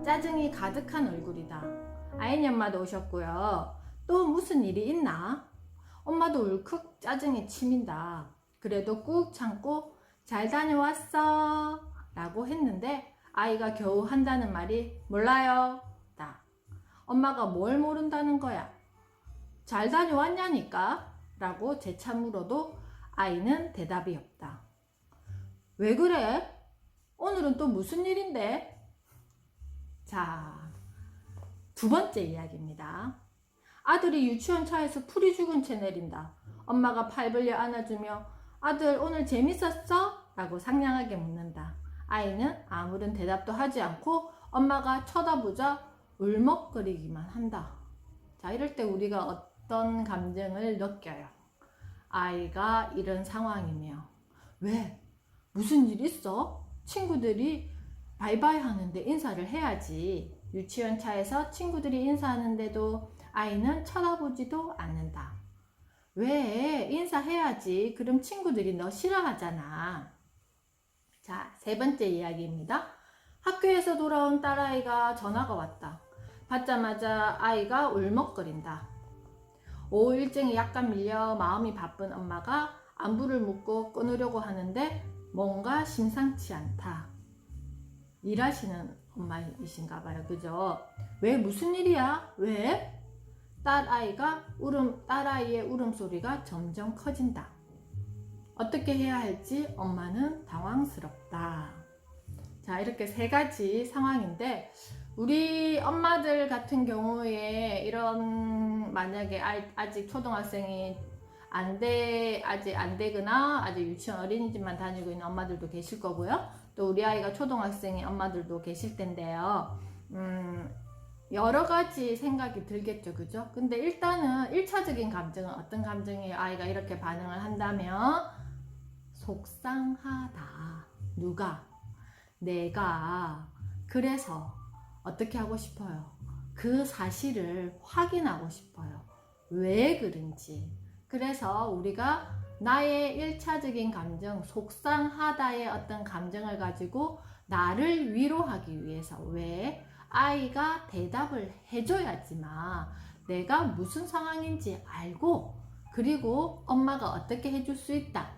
짜증이 가득한 얼굴이다. 아이네 엄마도 오셨고요. 또 무슨 일이 있나? 엄마도 울컥 짜증이 치민다. 그래도 꾹 참고 잘 다녀왔어 라고 했는데 아이가 겨우 한다는 말이 몰라요 다. 엄마가 뭘 모른다는 거야? 잘 다녀왔냐니까? 라고 재차 물어도 아이는 대답이 없다. 왜 그래? 오늘은 또 무슨 일인데? 자, 두 번째 이야기입니다. 아들이 유치원 차에서 풀이 죽은 채 내린다. 엄마가 팔 벌려 안아주며 아들 오늘 재밌었어? 라고 상냥하게 묻는다. 아이는 아무런 대답도 하지 않고 엄마가 쳐다보자 울먹거리기만 한다. 자, 이럴 때 우리가 어떤 감정을 느껴요? 아이가 이런 상황이며 왜? 무슨 일 있어? 친구들이 바이바이 하는데 인사를 해야지. 유치원 차에서 친구들이 인사하는데도 아이는 쳐다보지도 않는다. 왜? 인사해야지. 그럼 친구들이 너 싫어하잖아. 자, 세 번째 이야기입니다. 학교에서 돌아온 딸아이가 전화가 왔다. 받자마자 아이가 울먹거린다. 오후 일정이 약간 밀려 마음이 바쁜 엄마가 안부를 묻고 끊으려고 하는데 뭔가 심상치 않다. 일하시는 엄마이신가 봐요. 그죠? 왜 무슨 일이야? 왜? 딸아이의 울음소리가 점점 커진다. 어떻게 해야 할지 엄마는 당황스럽다. 자, 이렇게 세 가지 상황인데 우리 엄마들 같은 경우에 이런 만약에 아직 초등학생이 아직 안 되거나 아직 유치원 어린이집만 다니고 있는 엄마들도 계실 거고요. 또 우리 아이가 초등학생인 엄마들도 계실 텐데요. 여러 가지 생각이 들겠죠. 그죠? 근데 일단은 1차적인 감정은 어떤 감정이에요? 아이가 이렇게 반응을 한다면 속상하다. 누가? 내가. 그래서 어떻게 하고 싶어요? 그 사실을 확인하고 싶어요. 왜 그런지. 그래서 우리가 나의 1차적인 감정, 속상하다의 어떤 감정을 가지고 나를 위로하기 위해서 왜? 아이가 대답을 해줘야지만 내가 무슨 상황인지 알고 그리고 엄마가 어떻게 해줄 수 있다.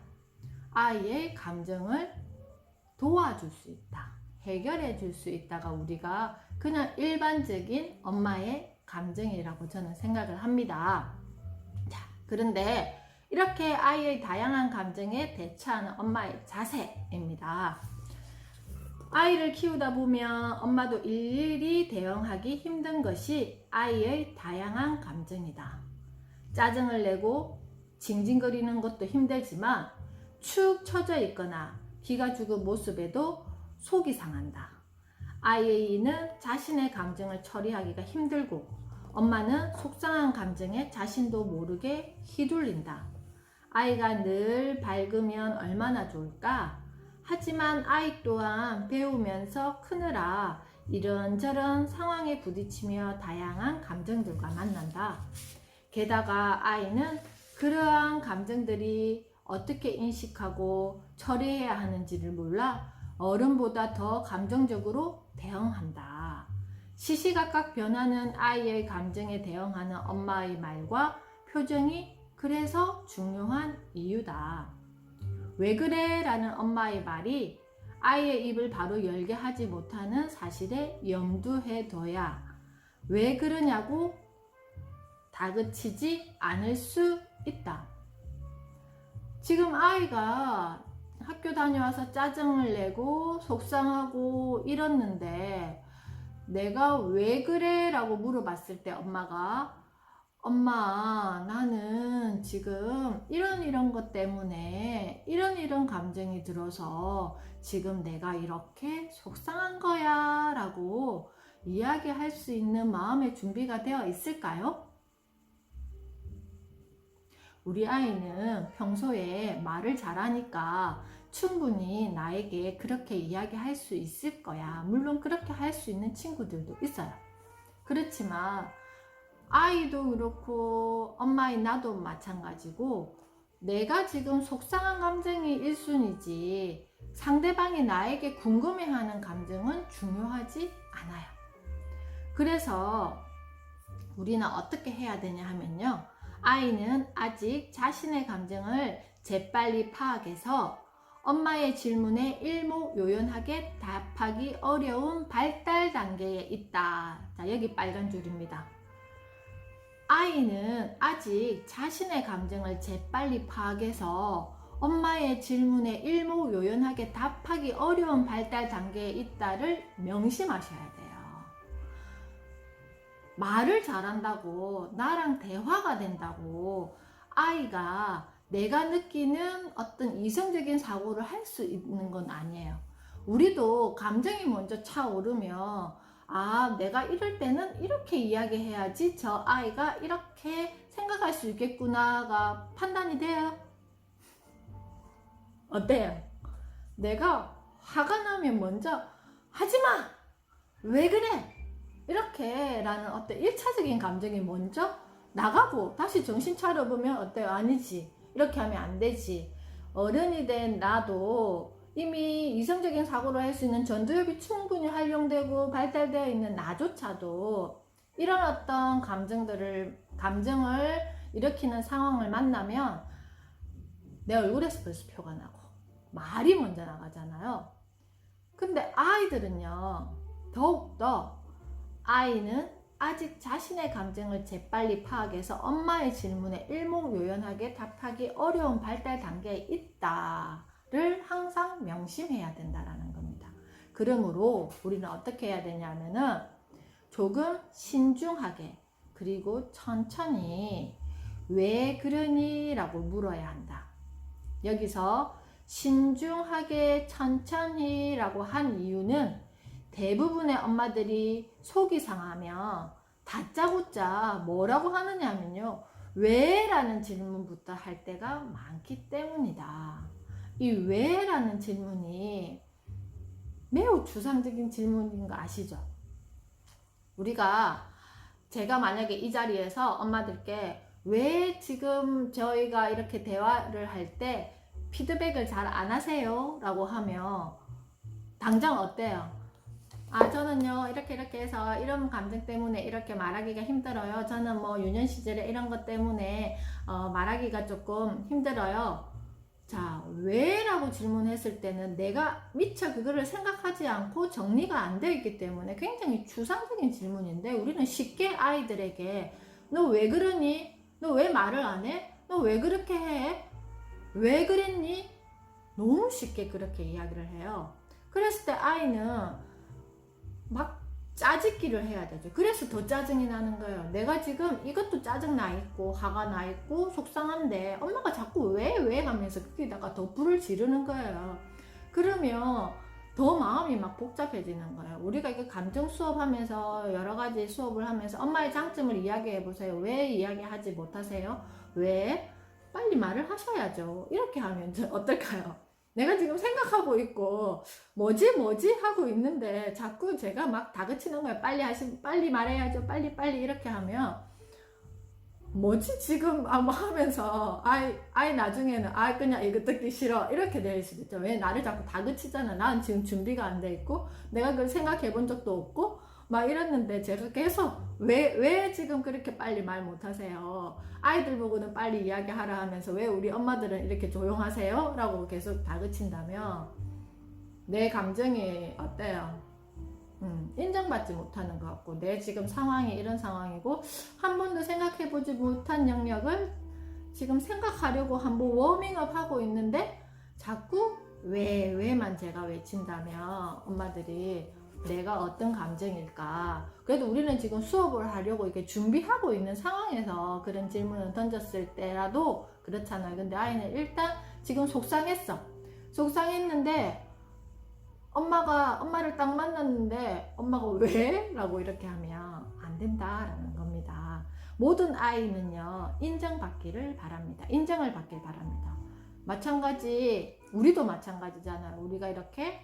아이의 감정을 도와줄 수 있다. 해결해 줄 수 있다가 우리가 그냥 일반적인 엄마의 감정이라고 저는 생각을 합니다. 자, 그런데 이렇게 아이의 다양한 감정에 대처하는 엄마의 자세입니다. 아이를 키우다 보면 엄마도 일일이 대응하기 힘든 것이 아이의 다양한 감정이다. 짜증을 내고 징징거리는 것도 힘들지만 축 처져 있거나 기가 죽은 모습에도 속이 상한다. 아이는 자신의 감정을 처리하기가 힘들고 엄마는 속상한 감정에 자신도 모르게 휘둘린다. 아이가 늘 밝으면 얼마나 좋을까? 하지만 아이 또한 배우면서 크느라 이런저런 상황에 부딪히며 다양한 감정들과 만난다. 게다가 아이는 그러한 감정들이 어떻게 인식하고 처리해야 하는지를 몰라 어른보다 더 감정적으로 대응한다. 시시각각 변하는 아이의 감정에 대응하는 엄마의 말과 표정이 그래서 중요한 이유다. 왜 그래? 라는 엄마의 말이 아이의 입을 바로 열게 하지 못하는 사실에 염두해 둬야 왜 그러냐고 다그치지 않을 수 있다. 지금 아이가 학교 다녀와서 짜증을 내고 속상하고 이랬는데 내가 왜 그래? 라고 물어봤을 때 엄마 나는 지금 이런 것 때문에 이런 감정이 들어서 지금 내가 이렇게 속상한 거야 라고 이야기할 수 있는 마음의 준비가 되어 있을까요? 우리 아이는 평소에 말을 잘하니까 충분히 나에게 그렇게 이야기할 수 있을 거야. 물론 그렇게 할 수 있는 친구들도 있어요. 그렇지만 아이도 그렇고 엄마인 나도 마찬가지고 내가 지금 속상한 감정이 1순위지 상대방이 나에게 궁금해하는 감정은 중요하지 않아요. 그래서 우리는 어떻게 해야 되냐 하면요, 아이는 아직 자신의 감정을 재빨리 파악해서 엄마의 질문에 일목요연하게 답하기 어려운 발달 단계에 있다. 자, 여기 빨간 줄입니다. 아이는 아직 자신의 감정을 재빨리 파악해서 엄마의 질문에 일목요연하게 답하기 어려운 발달 단계에 있다를 명심하셔야 돼요. 말을 잘한다고, 나랑 대화가 된다고 아이가 내가 느끼는 어떤 이성적인 사고를 할 수 있는 건 아니에요. 우리도 감정이 먼저 차오르면, 아, 내가 이럴 때는 이렇게 이야기해야지 저 아이가 이렇게 생각할 수 있겠구나가 판단이 돼요. 어때요? 내가 화가 나면 먼저 하지마! 왜 그래? 이렇게 라는 어떤 1차적인 감정이 먼저 나가고 다시 정신 차려보면 어때요? 아니지, 이렇게 하면 안 되지. 어른이 된 나도 이미 이성적인 사고를 할 수 있는 전두엽이 충분히 활용되고 발달되어 있는 나조차도 이런 어떤 감정을 일으키는 상황을 만나면 내 얼굴에서 벌써 표가 나고 말이 먼저 나가잖아요. 근데 아이들은요, 더욱더 아이는 아직 자신의 감정을 재빨리 파악해서 엄마의 질문에 일목요연하게 답하기 어려운 발달 단계에 있다를 항상 명심해야 된다라는 겁니다. 그러므로 우리는 어떻게 해야 되냐면은 조금 신중하게, 그리고 천천히 왜 그러니? 라고 물어야 한다. 여기서 신중하게 천천히 라고 한 이유는 대부분의 엄마들이 속이 상하면 다짜고짜 뭐라고 하느냐 하면요, 왜? 라는 질문부터 할 때가 많기 때문이다. 이 왜? 라는 질문이 매우 추상적인 질문인 거 아시죠? 제가 만약에 이 자리에서 엄마들께 왜 지금 저희가 이렇게 대화를 할 때 피드백을 잘 안 하세요? 라고 하면 당장 어때요? 아, 저는요 이렇게 해서 이런 감정 때문에 이렇게 말하기가 힘들어요. 저는 뭐 유년 시절에 이런 것 때문에 말하기가 조금 힘들어요. 자, 왜? 라고 질문했을 때는 내가 미처 그거를 생각하지 않고 정리가 안 되어 있기 때문에 굉장히 추상적인 질문인데, 우리는 쉽게 아이들에게 너 왜 그러니? 너 왜 말을 안 해? 너 왜 그렇게 해? 왜 그랬니? 너무 쉽게 그렇게 이야기를 해요. 그랬을 때 아이는 막 짜집기를 해야 되죠. 그래서 더 짜증이 나는 거예요. 내가 지금 이것도 짜증 나 있고 화가 나 있고 속상한데 엄마가 자꾸 왜 하면서 거기다가 더 불을 지르는 거예요. 그러면 더 마음이 막 복잡해지는 거예요. 우리가 이거 감정 수업하면서 여러 가지 수업을 하면서 엄마의 장점을 이야기해 보세요. 왜 이야기하지 못하세요? 왜? 빨리 말을 하셔야죠. 이렇게 하면 어떨까요? 내가 지금 생각하고 있고 뭐지 하고 있는데 자꾸 제가 막 다그치는 거예요. 빨리 말해야죠. 빨리 이렇게 하면 뭐지 지금 뭐 하면서 아이 나중에는 그냥 이거 듣기 싫어 이렇게 될 수도 있죠. 왜? 나를 자꾸 다그치잖아. 난 지금 준비가 안 돼 있고 내가 그걸 생각해 본 적도 없고 막 이랬는데 제가 계속 왜 지금 그렇게 빨리 말 못하세요? 아이들 보고는 빨리 이야기하라 하면서 왜 우리 엄마들은 이렇게 조용하세요? 라고 계속 다그친다면 내 감정이 어때요? 인정받지 못하는 것 같고, 내 지금 상황이 이런 상황이고 한 번도 생각해보지 못한 영역을 지금 생각하려고 한번 워밍업 하고 있는데 자꾸 왜만 제가 외친다면 엄마들이 내가 어떤 감정일까? 그래도 우리는 지금 수업을 하려고 이렇게 준비하고 있는 상황에서 그런 질문을 던졌을 때라도 그렇잖아요. 근데 아이는 일단 지금 속상했는데 엄마를 딱 만났는데 엄마가 왜? 라고 이렇게 하면 안 된다라는 겁니다. 모든 아이는요 인정받기를 바랍니다. 인정을 받길 바랍니다. 마찬가지, 우리도 마찬가지잖아요. 우리가 이렇게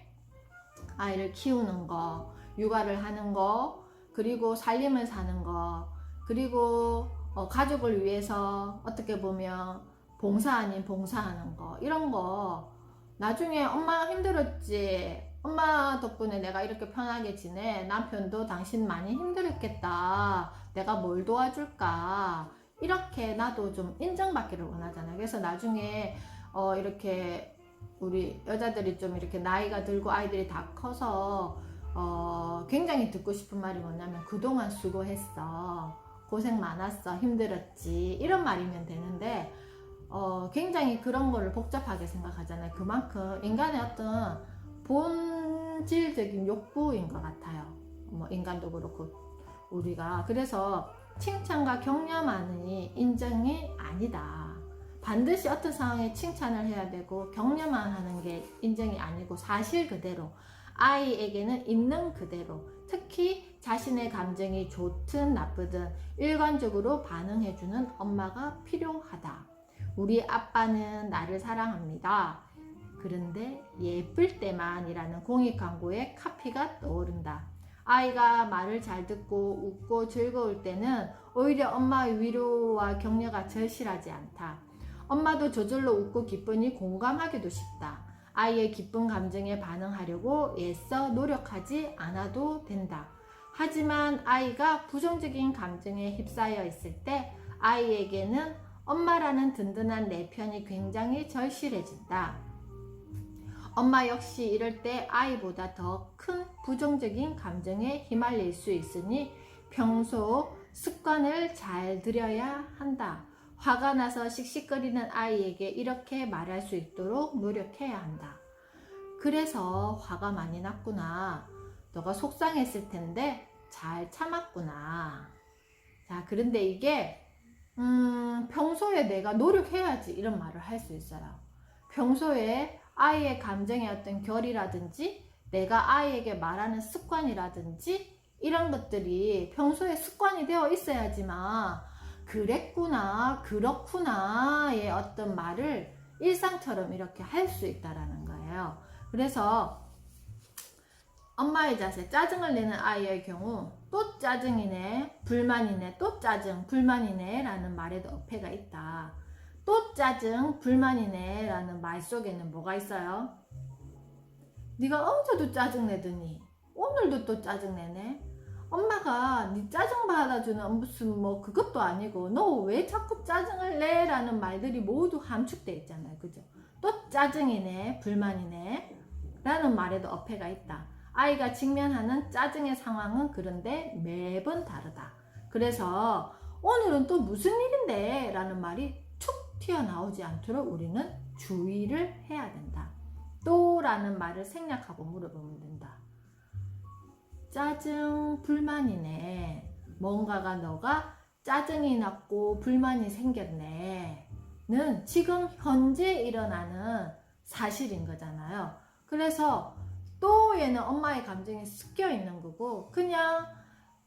아이를 키우는 거, 육아를 하는 거, 그리고 살림을 사는 거, 그리고 가족을 위해서 어떻게 보면 봉사 아닌 봉사하는 거, 이런 거 나중에 엄마 힘들었지? 엄마 덕분에 내가 이렇게 편하게 지내. 남편도 당신 많이 힘들었겠다. 내가 뭘 도와줄까? 이렇게 나도 좀 인정받기를 원하잖아요. 그래서 나중에 이렇게 우리 여자들이 좀 이렇게 나이가 들고 아이들이 다 커서 굉장히 듣고 싶은 말이 뭐냐면 그동안 수고했어. 고생 많았어. 힘들었지. 이런 말이면 되는데 굉장히 그런 거를 복잡하게 생각하잖아요. 그만큼 인간의 어떤 본질적인 욕구인 것 같아요. 뭐 인간도 그렇고 우리가. 그래서 칭찬과 격려만이 인정이 아니다. 반드시 어떤 상황에 칭찬을 해야 되고 격려만 하는 게 인정이 아니고 사실 그대로 아이에게는 있는 그대로, 특히 자신의 감정이 좋든 나쁘든 일관적으로 반응해주는 엄마가 필요하다. 우리 아빠는 나를 사랑합니다. 그런데 예쁠 때만이라는 공익 광고의 카피가 떠오른다. 아이가 말을 잘 듣고 웃고 즐거울 때는 오히려 엄마의 위로와 격려가 절실하지 않다. 엄마도 저절로 웃고 기쁘니 공감하기도 쉽다. 아이의 기쁜 감정에 반응하려고 애써 노력하지 않아도 된다. 하지만 아이가 부정적인 감정에 휩싸여 있을 때 아이에게는 엄마라는 든든한 내 편이 굉장히 절실해진다. 엄마 역시 이럴 때 아이보다 더 큰 부정적인 감정에 휘말릴 수 있으니 평소 습관을 잘 들여야 한다. 화가 나서 씩씩거리는 아이에게 이렇게 말할 수 있도록 노력해야 한다. 그래서 화가 많이 났구나. 너가 속상했을 텐데 잘 참았구나. 자, 그런데 이게 평소에 내가 노력해야지 이런 말을 할 수 있어요. 평소에 아이의 감정의 어떤 결이라든지 내가 아이에게 말하는 습관이라든지 이런 것들이 평소에 습관이 되어 있어야지만 그랬구나, 그렇구나의 어떤 말을 일상처럼 이렇게 할 수 있다라는 거예요. 그래서 엄마의 자세, 짜증을 내는 아이의 경우 또 짜증이네, 불만이네, 또 짜증, 불만이네 라는 말에도 어폐가 있다. 또 짜증, 불만이네 라는 말 속에는 뭐가 있어요? 네가 어제도 짜증내더니 오늘도 또 짜증내네. 엄마가 네 짜증 받아주는 무슨 뭐 그것도 아니고 너 왜 자꾸 짜증을 내? 라는 말들이 모두 함축돼 있잖아요. 그죠? 또 짜증이네, 불만이네 라는 말에도 어폐가 있다. 아이가 직면하는 짜증의 상황은 그런데 매번 다르다. 그래서 오늘은 또 무슨 일인데? 라는 말이 툭 튀어나오지 않도록 우리는 주의를 해야 된다. 또 라는 말을 생략하고 물어보면 된다. 짜증, 불만이네. 뭔가가 너가 짜증이 났고 불만이 생겼네. 는 지금 현재 일어나는 사실인 거잖아요. 그래서 또에는 엄마의 감정이 섞여 있는 거고 그냥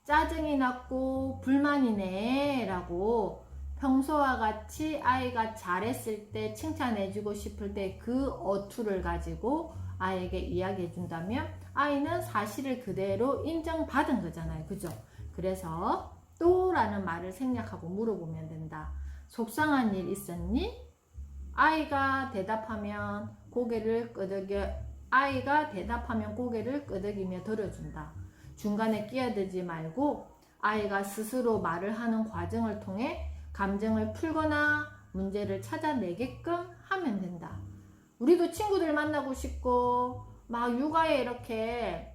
짜증이 났고 불만이네 라고 평소와 같이 아이가 잘했을 때 칭찬해주고 싶을 때 그 어투를 가지고 아이에게 이야기해 준다면 아이는 사실을 그대로 인정받은 거잖아요. 그죠? 그래서 또 라는 말을 생략하고 물어보면 된다. 속상한 일 있었니? 아이가 대답하면 고개를 끄덕이며 들어준다. 중간에 끼어들지 말고 아이가 스스로 말을 하는 과정을 통해 감정을 풀거나 문제를 찾아내게끔 하면 된다. 우리도 친구들 만나고 싶고 막 육아에 이렇게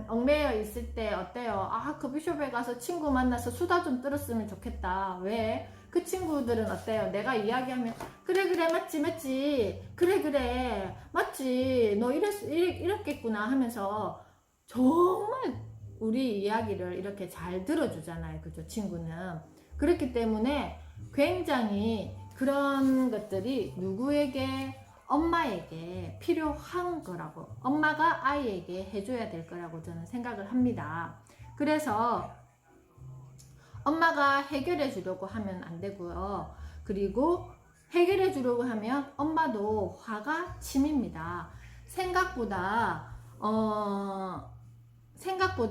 얽매여 있을 때 어때요? 아, 커피숍에 가서 친구 만나서 수다 좀 떨었으면 좋겠다. 왜? 그 친구들은 어때요? 내가 이야기하면 그래 맞지 그래 맞지 너 이랬겠구나 하면서 정말 우리 이야기를 이렇게 잘 들어주잖아요. 그죠? 친구는. 그렇기 때문에 굉장히 그런 것들이 누구에게 엄마에게 필요한 거라고, 엄마가 아이에게 해줘야 될 거라고 저는 생각을 합니다. 그래서 엄마가 해결해 주려고 하면 안 되고요. 그리고 해결해 주려고 하면 엄마도 화가 치밉니다. 생각보다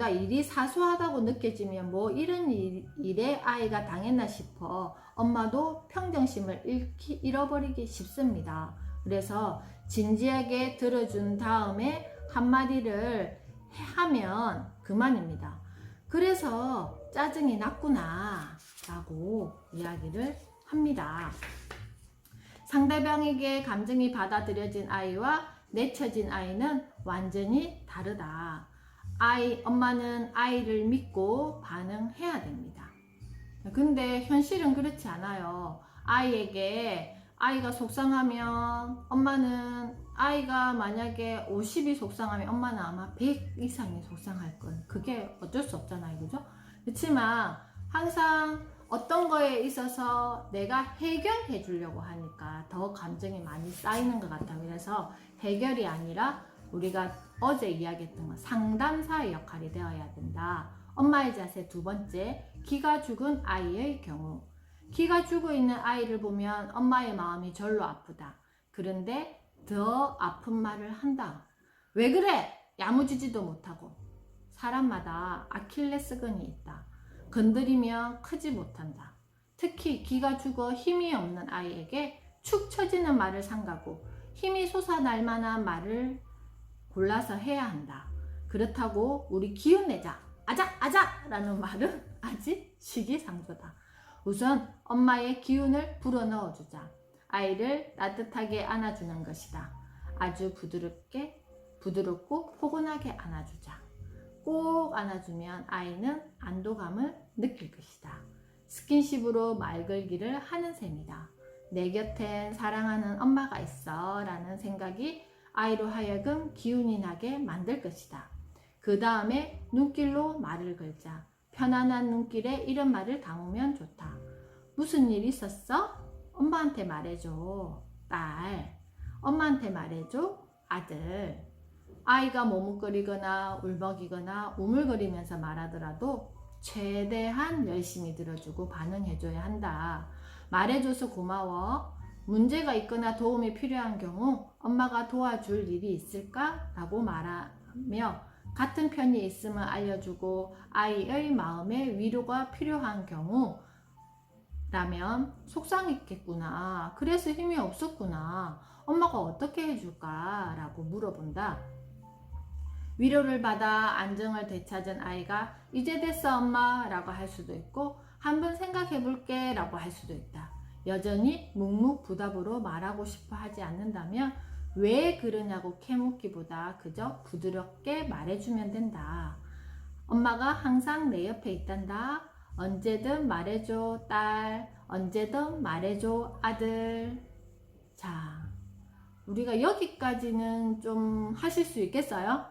일이 사소하다고 느껴지면 뭐 이런 일에 아이가 당했나 싶어 엄마도 평정심을 잃어버리기 쉽습니다. 그래서 진지하게 들어준 다음에 한마디를 하면 그만입니다. 그래서 짜증이 났구나 라고 이야기를 합니다. 상대방에게 감정이 받아들여진 아이와 내쳐진 아이는 완전히 다르다. 엄마는 아이를 믿고 반응해야 됩니다. 근데 현실은 그렇지 않아요. 아이가 속상하면 엄마는, 아이가 만약에 50이 속상하면 엄마는 아마 100 이상이 속상할 걸. 그게 어쩔 수 없잖아요. 그죠? 그렇지만 항상 어떤 거에 있어서 내가 해결해 주려고 하니까 더 감정이 많이 쌓이는 것 같아요. 그래서 해결이 아니라 우리가 어제 이야기했던 거, 상담사의 역할이 되어야 된다. 엄마의 자세 두 번째, 기가 죽은 아이의 경우. 기가 죽어 있는 아이를 보면 엄마의 마음이 절로 아프다. 그런데 더 아픈 말을 한다. 왜 그래? 야무지지도 못하고. 사람마다 아킬레스건이 있다. 건드리면 크지 못한다. 특히 기가 죽어 힘이 없는 아이에게 축 처지는 말을 삼가고 힘이 솟아날 만한 말을 골라서 해야 한다. 그렇다고 우리 기운 내자, 아자 아자 라는 말은 아직 시기상조다. 우선 엄마의 기운을 불어넣어 주자. 아이를 따뜻하게 안아주는 것이다. 아주 부드럽고 포근하게 안아주자. 꼭 안아주면 아이는 안도감을 느낄 것이다. 스킨십으로 말 걸기를 하는 셈이다. 내 곁엔 사랑하는 엄마가 있어 라는 생각이 아이로 하여금 기운이 나게 만들 것이다. 그 다음에 눈길로 말을 걸자. 편안한 눈길에 이런 말을 담으면 좋다. 무슨 일 있었어? 엄마한테 말해줘. 딸. 엄마한테 말해줘. 아들. 아이가 머뭇거리거나 울먹이거나 우물거리면서 말하더라도 최대한 열심히 들어주고 반응해줘야 한다. 말해줘서 고마워. 문제가 있거나 도움이 필요한 경우 엄마가 도와줄 일이 있을까? 라고 말하며 같은 편이 있으면 알려주고 아이의 마음에 위로가 필요한 경우 라면 속상했겠구나. 그래서 힘이 없었구나. 엄마가 어떻게 해줄까? 라고 물어본다. 위로를 받아 안정을 되찾은 아이가 이제 됐어 엄마 라고 할 수도 있고 한번 생각해 볼게 라고 할 수도 있다. 여전히 묵묵부답으로 말하고 싶어 하지 않는다면 왜 그러냐고 캐묻기보다 그저 부드럽게 말해주면 된다. 엄마가 항상 내 옆에 있단다. 언제든 말해줘 딸. 언제든 말해줘 아들. 자, 우리가 여기까지는 좀 하실 수 있겠어요?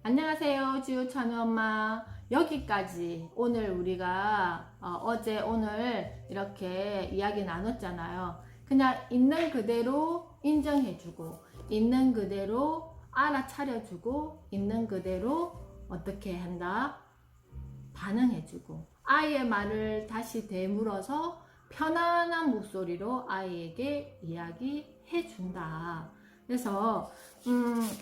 안녕하세요 지우찬우 엄마. 여기까지 오늘 우리가 오늘 이렇게 이야기 나눴잖아요. 그냥 있는 그대로 인정해주고 있는 그대로 알아차려주고 있는 그대로 어떻게 한다? 반응해주고 아이의 말을 다시 되물어서 편안한 목소리로 아이에게 이야기해준다. 그래서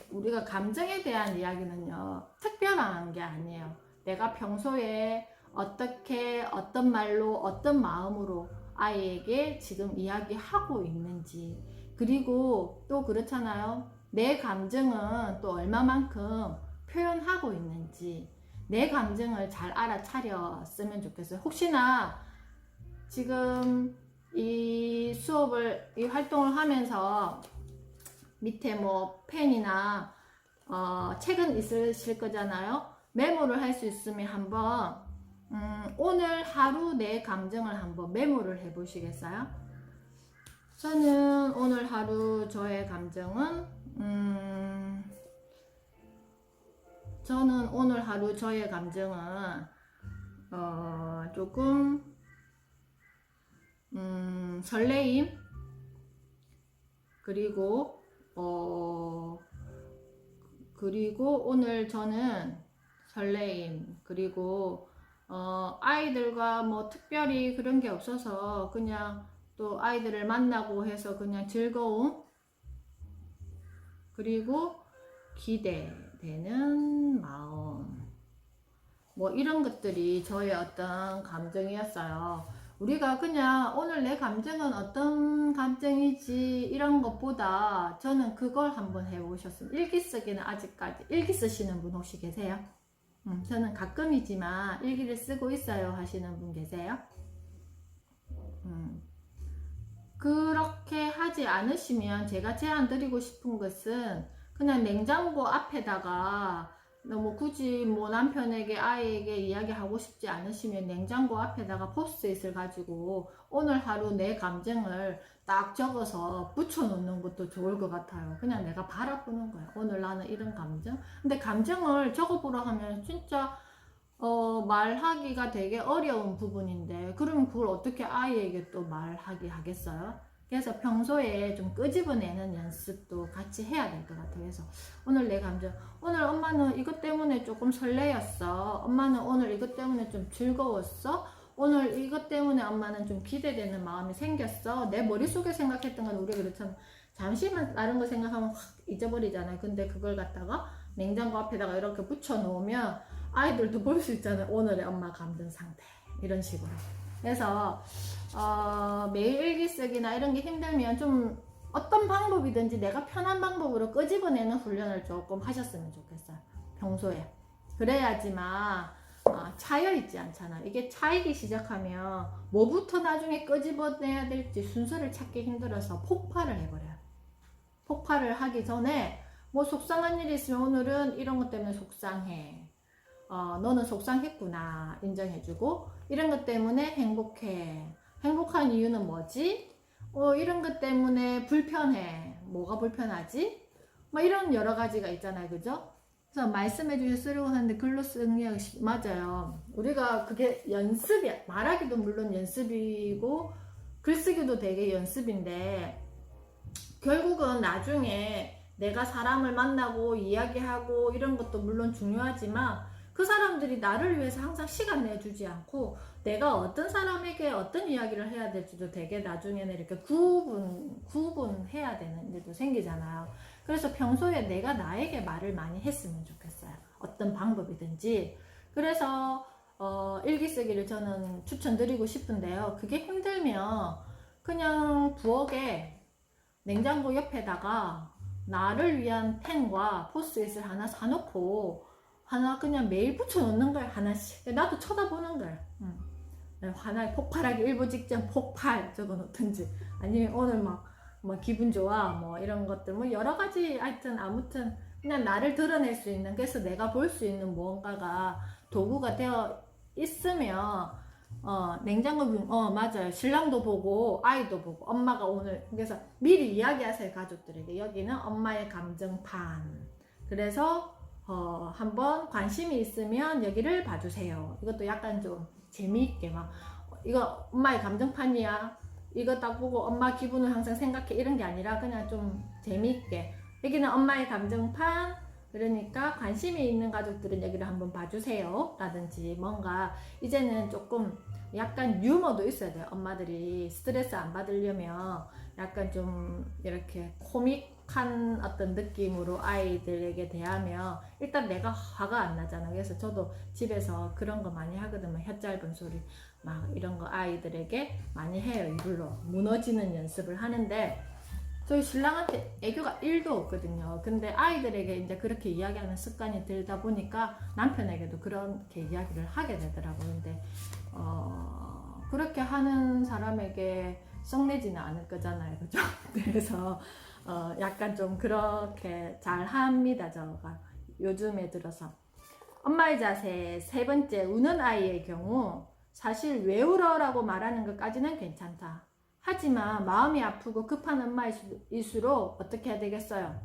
우리가 감정에 대한 이야기는요 특별한 게 아니에요. 내가 평소에 어떻게 어떤 말로 어떤 마음으로 아이에게 지금 이야기하고 있는지, 그리고 또 그렇잖아요. 내 감정은 또 얼마만큼 표현하고 있는지 내 감정을 잘 알아차렸으면 좋겠어요. 혹시나 지금 이 활동을 하면서 밑에 뭐 펜이나 책은 있으실 거잖아요. 메모를 할 수 있으면 한번 오늘 하루 내 감정을 한번 메모를 해 보시겠어요? 저는 오늘 하루 저의 감정은 조금 설레임, 그리고 오늘 저는 설레임, 그리고 아이들과 뭐 특별히 그런 게 없어서 그냥 또 아이들을 만나고 해서 그냥 즐거움, 그리고 기대되는 마음, 뭐 이런 것들이 저의 어떤 감정이었어요. 우리가 그냥 오늘 내 감정은 어떤 감정이지 이런 것보다 저는 그걸 한번 해보셨습니다. 일기 쓰기는 아직까지 일기 쓰시는 분 혹시 계세요? 저는 가끔이지만 일기를 쓰고 있어요 하시는 분 계세요? 그렇게 하지 않으시면 제가 제안 드리고 싶은 것은 그냥 냉장고 앞에다가 너무 굳이 뭐 남편에게 아이에게 이야기하고 싶지 않으시면 냉장고 앞에다가 포스트잇을 가지고 오늘 하루 내 감정을 딱 적어서 붙여 놓는 것도 좋을 것 같아요. 그냥 내가 바라보는 거야. 오늘 나는 이런 감정. 근데 감정을 적어보라 하면 진짜 말하기가 되게 어려운 부분인데 그러면 그걸 어떻게 아이에게 또 말하게 하겠어요? 그래서 평소에 좀 끄집어내는 연습도 같이 해야 될 것 같아요. 그래서 오늘 내 감정, 오늘 엄마는 이것 때문에 조금 설레었어. 엄마는 오늘 이것 때문에 좀 즐거웠어. 오늘 이것 때문에 엄마는 좀 기대되는 마음이 생겼어. 내 머릿속에 생각했던 건 우리가 그렇잖아. 잠시만 다른 거 생각하면 확 잊어버리잖아요. 근데 그걸 갖다가 냉장고 앞에다가 이렇게 붙여 놓으면 아이들도 볼 수 있잖아요. 오늘의 엄마 감정 상태 이런 식으로. 그래서 매일 일기 쓰기나 이런 게 힘들면 좀 어떤 방법이든지 내가 편한 방법으로 끄집어내는 훈련을 조금 하셨으면 좋겠어요. 평소에. 그래야지만 차여있지 않잖아. 이게 차이기 시작하면 뭐부터 나중에 끄집어내야 될지 순서를 찾기 힘들어서 폭발을 해버려요. 폭발을 하기 전에 뭐 속상한 일이 있으면 오늘은 이런 것 때문에 속상해. 너는 속상했구나 인정해주고 이런 것 때문에 행복해. 행복한 이유는 뭐지? 이런 것 때문에 불편해. 뭐가 불편하지? 뭐 이런 여러 가지가 있잖아요. 그죠? 그래서 말씀해 주시려고 하는데 글로 쓰는 게 맞아요. 우리가 그게 연습이야. 말하기도 물론 연습이고 글쓰기도 되게 연습인데 결국은 나중에 내가 사람을 만나고 이야기하고 이런 것도 물론 중요하지만 그 사람들이 나를 위해서 항상 시간 내주지 않고 내가 어떤 사람에게 어떤 이야기를 해야 될지도 되게 나중에는 이렇게 구분해야 되는 일도 생기잖아요. 그래서 평소에 내가 나에게 말을 많이 했으면 좋겠어요. 어떤 방법이든지. 그래서 일기 쓰기를 저는 추천드리고 싶은데요. 그게 힘들면 그냥 부엌에 냉장고 옆에다가 나를 위한 펜과 포스트잇을 하나 사놓고 하나 그냥 매일 붙여놓는 거야. 하나씩. 나도 쳐다보는 거야. 하나에 폭발하기 일보 직전 폭발 적어놓든지 아니면 오늘 막 기분 좋아 뭐 이런 것들 뭐 여러 가지 하여튼 아무튼 그냥 나를 드러낼 수 있는 그래서 내가 볼 수 있는 무언가가 도구가 되어 있으면 냉장고 맞아요. 신랑도 보고 아이도 보고 엄마가 오늘 그래서 미리 이야기하세요. 가족들에게 여기는 엄마의 감정판 그래서 한번 관심이 있으면 여기를 봐주세요. 이것도 약간 좀 재미있게 막 이거 엄마의 감정판이야. 이거 딱 보고 엄마 기분을 항상 생각해 이런 게 아니라 그냥 좀 재미있게 여기는 엄마의 감정판 그러니까 관심이 있는 가족들은 여기를 한번 봐주세요 라든지 뭔가 이제는 조금 약간 유머도 있어야 돼요. 엄마들이 스트레스 안 받으려면 약간 좀 이렇게 코믹한 어떤 느낌으로 아이들에게 대하면 일단 내가 화가 안 나잖아. 그래서 저도 집에서 그런 거 많이 하거든요. 혀 짧은 소리 막 이런 거 아이들에게 많이 해요. 이불로 무너지는 연습을 하는데 저희 신랑한테 애교가 1도 없거든요. 근데 아이들에게 이제 그렇게 이야기하는 습관이 들다 보니까 남편에게도 그렇게 이야기를 하게 되더라고요. 근데 그렇게 하는 사람에게 썩내지는 않을 거잖아요. 그죠? 그래서 약간 좀 그렇게 잘 합니다. 저가 요즘에 들어서 엄마의 자세 세 번째 우는 아이의 경우 사실 왜 울어라고 말하는 것까지는 괜찮다. 하지만 마음이 아프고 급한 엄마일수록 어떻게 해야 되겠어요?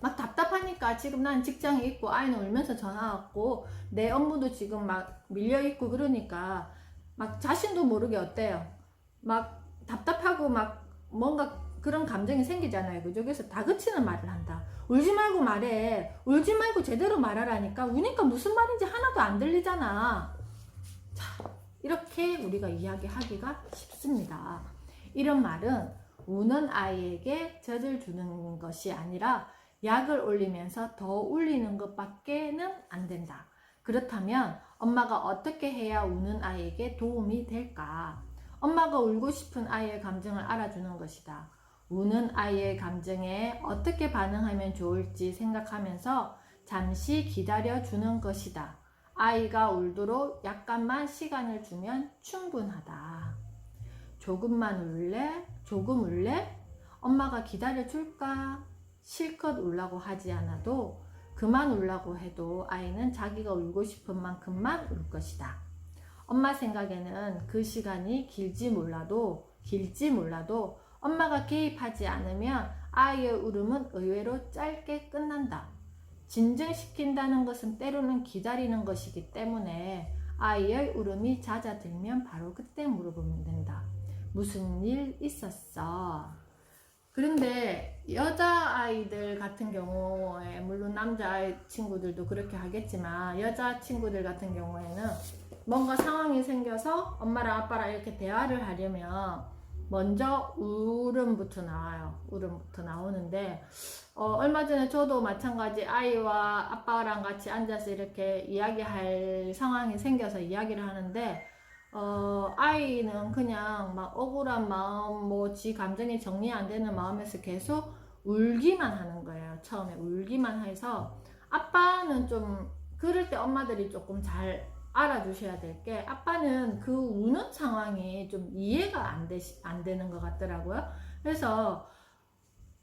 막 답답하니까 지금 난 직장에 있고 아이는 울면서 전화 왔고 내 업무도 지금 막 밀려있고 그러니까 막 자신도 모르게 어때요? 막 답답하고 막 뭔가 그런 감정이 생기잖아요. 그죠? 그래서 다그치는 말을 한다. 울지 말고 말해. 울지 말고 제대로 말하라니까. 우니까 무슨 말인지 하나도 안 들리잖아. 자, 이렇게 우리가 이야기하기가 쉽습니다. 이런 말은 우는 아이에게 젖을 주는 것이 아니라 약을 올리면서 더 울리는 것밖에는 안 된다. 그렇다면 엄마가 어떻게 해야 우는 아이에게 도움이 될까? 엄마가 울고 싶은 아이의 감정을 알아주는 것이다. 우는 아이의 감정에 어떻게 반응하면 좋을지 생각하면서 잠시 기다려주는 것이다. 아이가 울도록 약간만 시간을 주면 충분하다. 조금만 울래? 조금 울래? 엄마가 기다려줄까? 실컷 울라고 하지 않아도 그만 울라고 해도 아이는 자기가 울고 싶은 만큼만 울 것이다. 엄마 생각에는 그 시간이 길지 몰라도 엄마가 개입하지 않으면 아이의 울음은 의외로 짧게 끝난다. 진정시킨다는 것은 때로는 기다리는 것이기 때문에 아이의 울음이 잦아들면 바로 그때 물어보면 된다. 무슨 일 있었어? 그런데 여자아이들 같은 경우에, 물론 남자 친구들도 그렇게 하겠지만 여자 친구들 같은 경우에는 뭔가 상황이 생겨서 엄마랑 아빠랑 이렇게 대화를 하려면 먼저 울음부터 나와요. 울음부터 나오는데 얼마 전에 저도 마찬가지 아이와 아빠랑 같이 앉아서 이렇게 이야기할 상황이 생겨서 이야기를 하는데 아이는 그냥 막 억울한 마음, 지 감정이 정리 안 되는 마음에서 계속 울기만 하는 거예요. 처음에 울기만 해서 아빠는 좀 그럴 때 엄마들이 조금 잘 알아주셔야 될 게, 아빠는 그 우는 상황이 좀 이해가 안 되는 것 같더라고요. 그래서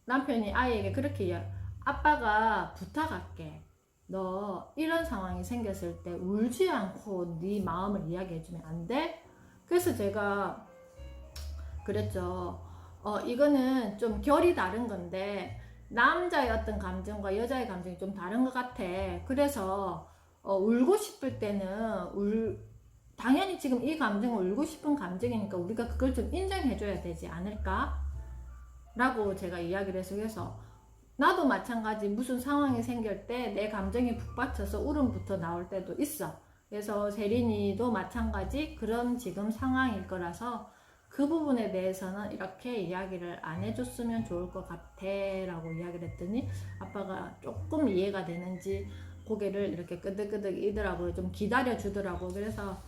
남편이 아이에게 그렇게 아빠가 부탁할게. 너 이런 상황이 생겼을 때 울지 않고 네 마음을 이야기해주면 안 돼? 그래서 제가 그랬죠. 이거는 좀 결이 다른 건데 남자의 어떤 감정과 여자의 감정이 좀 다른 것 같아. 그래서 울고 싶을 때는 당연히 지금 이 감정은 울고 싶은 감정이니까 우리가 그걸 좀 인정해줘야 되지 않을까? 라고 제가 이야기를 해서, 그래서 나도 마찬가지 무슨 상황이 생길 때 내 감정이 북받쳐서 울음부터 나올 때도 있어. 그래서 세린이도 마찬가지 그런 지금 상황일 거라서 그 부분에 대해서는 이렇게 이야기를 안 해줬으면 좋을 것 같아 라고 이야기를 했더니 아빠가 조금 이해가 되는지 고개를 이렇게 끄덕끄덕 이더라고요. 좀 기다려 주더라고요. 그래서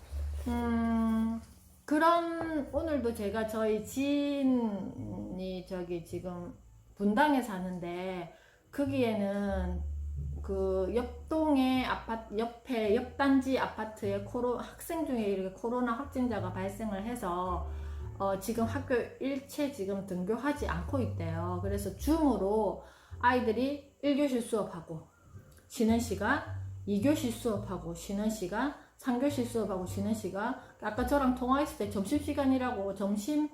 그런, 오늘도 제가 저희 지인이 저기 지금 분당에 사는데 거기에는 그 옆동의 아파트 옆에 옆단지 아파트에 학생 중에 이렇게 코로나 확진자가 발생을 해서 지금 학교 일체 지금 등교하지 않고 있대요. 그래서 줌으로 아이들이 1교시 수업하고 쉬는 시간, 2교시 수업하고 쉬는 시간, 3교시 수업하고 쉬는 시간, 아까 저랑 통화했을 때 점심시간이라고 점심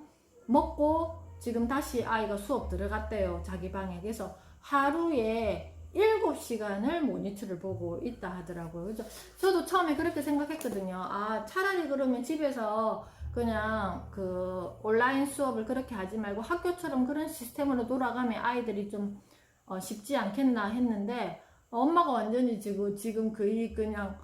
먹고 지금 다시 아이가 수업 들어갔대요. 자기 방에. 그래서 하루에 7시간을 모니터를 보고 있다 하더라고요. 그래서 저도 처음에 그렇게 생각했거든요. 아, 차라리 그러면 집에서 그냥 그 온라인 수업을 그렇게 하지 말고 학교처럼 그런 시스템으로 돌아가면 아이들이 좀 쉽지 않겠나 했는데 엄마가 완전히 지금 거의 그냥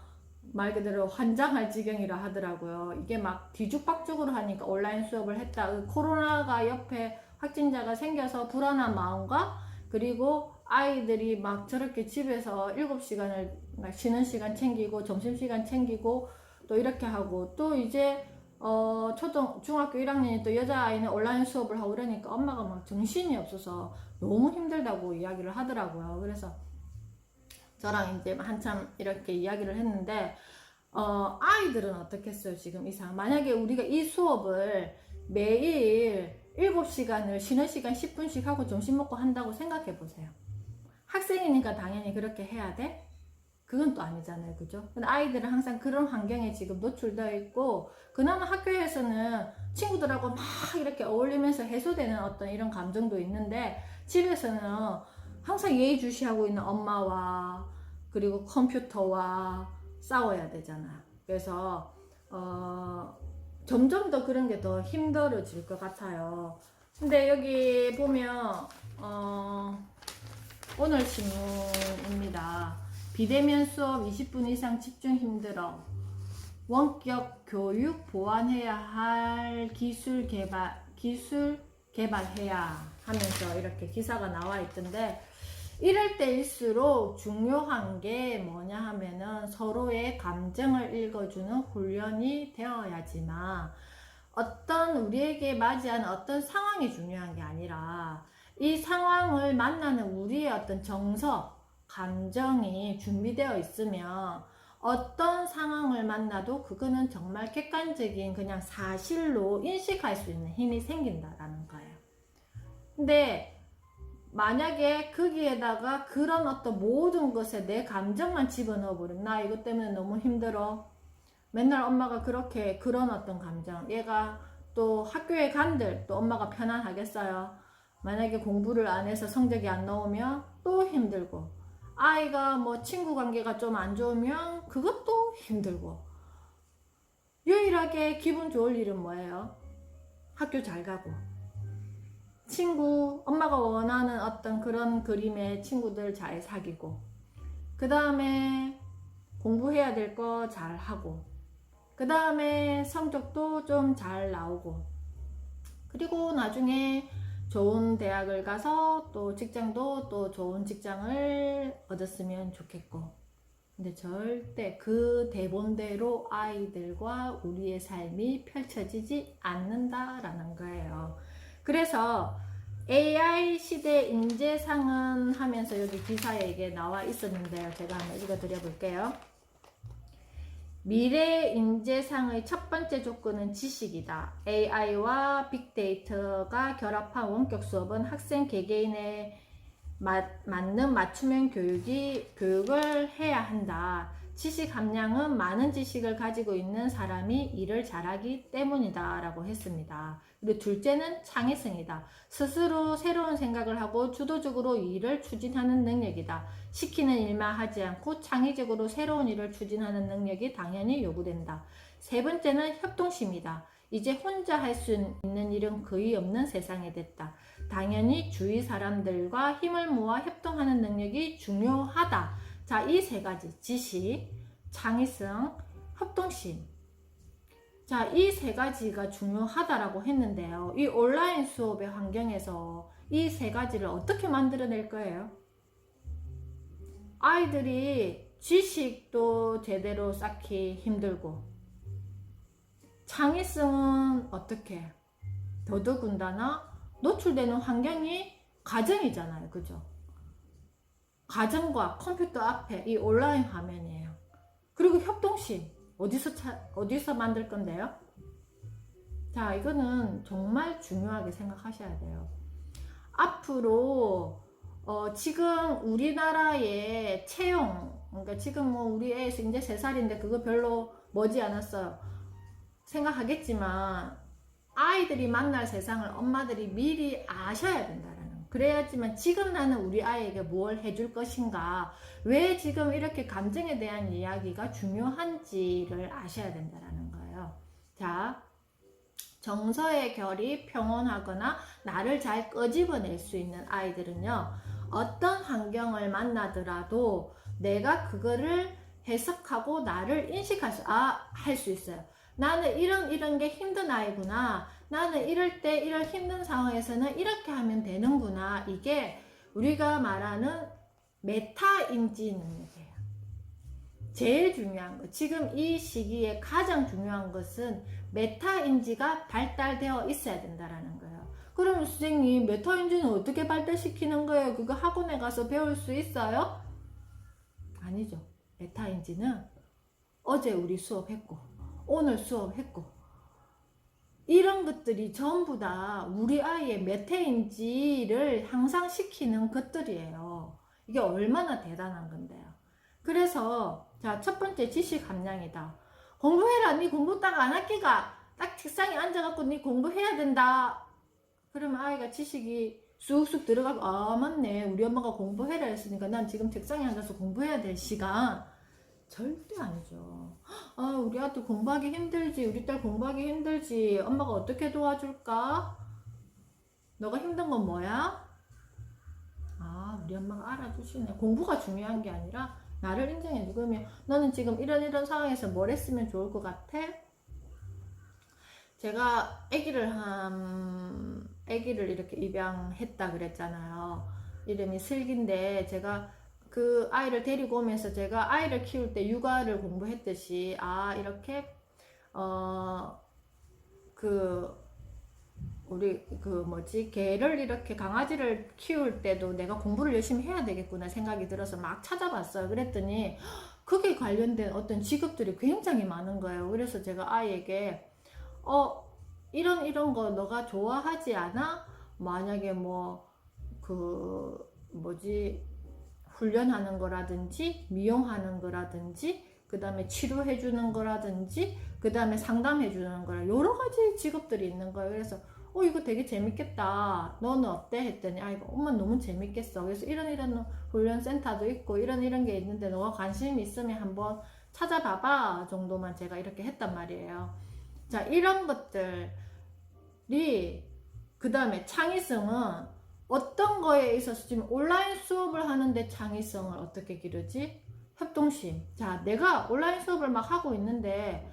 말 그대로 환장할 지경이라 하더라고요. 이게 막 뒤죽박죽으로 하니까 온라인 수업을 했다. 코로나가 옆에 확진자가 생겨서 불안한 마음과 그리고 아이들이 막 저렇게 집에서 7시간을 쉬는 시간 챙기고 점심시간 챙기고 또 이렇게 하고 또 이제 중학교 1학년이 또 여자아이는 온라인 수업을 하고 그러니까 엄마가 막 정신이 없어서 너무 힘들다고 이야기를 하더라고요. 그래서 저랑 이제 한참 이렇게 이야기를 했는데 아이들은 어떻겠어요? 지금 이상 만약에 우리가 이 수업을 매일 7시간을 쉬는 시간 10분씩 하고 점심 먹고 한다고 생각해 보세요. 학생이니까 당연히 그렇게 해야 돼? 그건 또 아니잖아요. 그죠? 근데 아이들은 항상 그런 환경에 지금 노출되어 있고 그나마 학교에서는 친구들하고 막 이렇게 어울리면서 해소되는 어떤 이런 감정도 있는데 집에서는 항상 예의주시하고 있는 엄마와 그리고 컴퓨터와 싸워야 되잖아요. 그래서 점점 더 그런 게 더 힘들어질 것 같아요. 근데 여기 보면 오늘 신문입니다. 비대면 수업 20분 이상 집중 힘들어. 원격 교육 보완해야 할 기술 개발해야 하면서 이렇게 기사가 나와 있던데 이럴 때일수록 중요한 게 뭐냐 하면은 서로의 감정을 읽어주는 훈련이 되어야지만 어떤 우리에게 맞이하는 어떤 상황이 중요한 게 아니라 이 상황을 만나는 우리의 어떤 정서, 감정이 준비되어 있으면 어떤 상황을 만나도 그거는 정말 객관적인 그냥 사실로 인식할 수 있는 힘이 생긴다라는 거예요. 근데 만약에 거기에다가 그런 어떤 모든 것에 내 감정만 집어넣어 버리면 나 이것 때문에 너무 힘들어. 맨날 엄마가 그렇게 그런 어떤 감정, 얘가 또 학교에 간들 또 엄마가 편안하겠어요. 만약에 공부를 안 해서 성적이 안 나오면 또 힘들고, 아이가 뭐 친구 관계가 좀 안 좋으면 그것도 힘들고, 유일하게 기분 좋을 일은 뭐예요? 학교 잘 가고 친구, 엄마가 원하는 어떤 그런 그림의 친구들 잘 사귀고, 그 다음에 공부해야 될 거 잘 하고, 그 다음에 성적도 좀 잘 나오고, 그리고 나중에 좋은 대학을 가서 또 직장도 또 좋은 직장을 얻었으면 좋겠고. 근데 절대 그 대본대로 아이들과 우리의 삶이 펼쳐지지 않는다라는 거예요. 그래서 AI 시대 인재상은 하면서 여기 기사에 이게 나와 있었는데요. 제가 한번 읽어 드려 볼게요. 미래 인재상의 첫 번째 조건은 지식이다. AI와 빅데이터가 결합한 원격 수업은 학생 개개인의 맞는 맞춤형 교육을 해야 한다. 지식 함량은 많은 지식을 가지고 있는 사람이 일을 잘하기 때문이다 라고 했습니다. 그리고 둘째는 창의성이다. 스스로 새로운 생각을 하고 주도적으로 일을 추진하는 능력이다. 시키는 일만 하지 않고 창의적으로 새로운 일을 추진하는 능력이 당연히 요구된다. 세 번째는 협동심이다. 이제 혼자 할 수 있는 일은 거의 없는 세상이 됐다. 당연히 주위 사람들과 힘을 모아 협동하는 능력이 중요하다. 자, 이 세 가지, 지식, 창의성, 협동심. 자, 이 세 가지가 중요하다라고 했는데요. 이 온라인 수업의 환경에서 이 세 가지를 어떻게 만들어낼 거예요? 아이들이 지식도 제대로 쌓기 힘들고, 창의성은 어떻게? 더더군다나 노출되는 환경이 가정이잖아요. 그죠? 가정과 컴퓨터 앞에 이 온라인 화면이에요. 그리고 협동심 어디서 만들 건데요? 자, 이거는 정말 중요하게 생각하셔야 돼요. 앞으로 지금 우리나라의 채용, 그러니까 지금 뭐 우리 애 이제 3살인데 그거 별로 머지 않았어요. 생각하겠지만 아이들이 만날 세상을 엄마들이 미리 아셔야 된다라는, 그래야지만 지금 나는 우리 아이에게 뭘 해줄 것인가, 왜 지금 이렇게 감정에 대한 이야기가 중요한지를 아셔야 된다라는 거예요. 자, 정서의 결이 평온하거나 나를 잘 끄집어낼 수 있는 아이들은요, 어떤 환경을 만나더라도 내가 그거를 해석하고 나를 인식할 수 있어요. 나는 이런 게 힘든 아이구나. 나는 이럴 때 이런 힘든 상황에서는 이렇게 하면 되는구나. 이게 우리가 말하는 메타인지 능력이에요. 제일 중요한 거, 지금 이 시기에 가장 중요한 것은 메타인지가 발달되어 있어야 된다라는 거예요. 그럼 선생님, 메타인지는 어떻게 발달시키는 거예요? 그거 학원에 가서 배울 수 있어요? 아니죠. 메타인지는 어제 우리 수업했고 오늘 수업했고 이런 것들이 전부 다 우리 아이의 메타인지를 향상시키는 것들이에요. 이게 얼마나 대단한 건데요. 그래서 자, 첫 번째 지식 함량이다. 공부해라. 니 공부 딱 안 할기가 딱 책상에 앉아갖고 니 공부해야 된다. 그러면 아이가 지식이 쑥쑥 들어가고, 아 맞네, 우리 엄마가 공부해라 했으니까 난 지금 책상에 앉아서 공부해야 될 시간. 절대 아니죠. 아, 우리 아들 공부하기 힘들지, 우리 딸 공부하기 힘들지, 엄마가 어떻게 도와줄까? 너가 힘든 건 뭐야? 아, 우리 엄마가 알아주시네. 공부가 중요한 게 아니라 나를 인정해 주면, 너는 지금 이런 상황에서 뭘 했으면 좋을 것 같아? 제가 아기를 이렇게 입양했다 그랬잖아요. 이름이 슬기인데, 제가 그 아이를 데리고 오면서 제가 아이를 키울 때 육아를 공부했듯이, 아, 이렇게, 우리 개를 이렇게 강아지를 키울 때도 내가 공부를 열심히 해야 되겠구나 생각이 들어서 막 찾아봤어요. 그랬더니 그게 관련된 어떤 직업들이 굉장히 많은 거예요. 그래서 제가 아이에게 이런 거 너가 좋아하지 않아? 만약에 훈련하는 거라든지 미용하는 거라든지 그 다음에 치료해 주는 거라든지 그 다음에 상담해 주는 거라 여러 가지 직업들이 있는 거예요. 그래서 이거 되게 재밌겠다. 너는 어때? 했더니 이거 엄마 너무 재밌겠어. 그래서 이런 훈련 센터도 있고 이런 게 있는데 너가 관심 있으면 한번 찾아봐봐 정도만 제가 이렇게 했단 말이에요. 자, 이런 것들이 그 다음에 창의성은 어떤 거에 있어서 지금 온라인 수업을 하는데 창의성을 어떻게 기르지? 협동심. 자, 내가 온라인 수업을 막 하고 있는데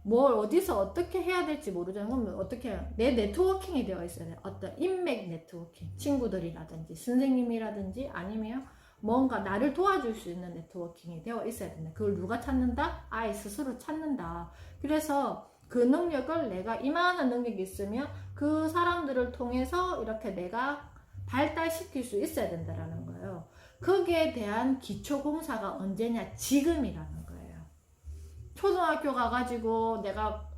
뭘 어디서 어떻게 해야 될지 모르잖아요. 그러면 어떻게 해요? 내 네트워킹이 되어 있어야 돼요. 어떤 인맥 네트워킹. 친구들이라든지 선생님이라든지 아니면 뭔가 나를 도와줄 수 있는 네트워킹이 되어 있어야 된다. 그걸 누가 찾는다? 아이 스스로 찾는다. 그래서 그 능력을 내가 이만한 능력이 있으면 그 사람들을 통해서 이렇게 내가 발달시킬 수 있어야 된다라는 거예요. 거기에 대한 기초공사가 언제냐? 지금이라는 거예요. 초등학교 가가지고 내가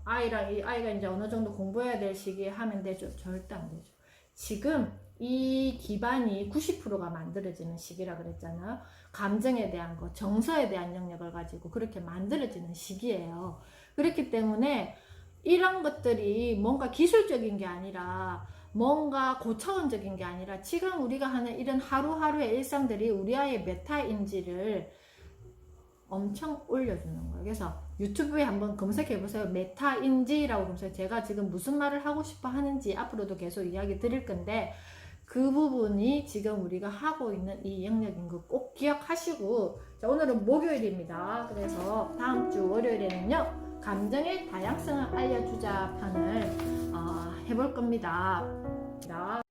이 아이가 이제 어느 정도 공부해야 될 시기에 하면 되죠? 절대 안 되죠. 지금 이 기반이 90%가 만들어지는 시기라 그랬잖아요. 감정에 대한 거, 정서에 대한 영역을 가지고 그렇게 만들어지는 시기예요. 그렇기 때문에 이런 것들이 뭔가 기술적인 게 아니라 뭔가 고차원적인 게 아니라 지금 우리가 하는 이런 하루하루의 일상들이 우리 아이의 메타인지를 엄청 올려주는 거예요. 그래서 유튜브에 한번 검색해 보세요. 메타인지라고 검색해. 제가 지금 무슨 말을 하고 싶어 하는지 앞으로도 계속 이야기 드릴 건데 그 부분이 지금 우리가 하고 있는 이 영역인 거 꼭 기억하시고, 자, 오늘은 목요일입니다. 그래서 다음 주 월요일에는요, 감정의 다양성을 알려주자 편을 해볼 겁니다.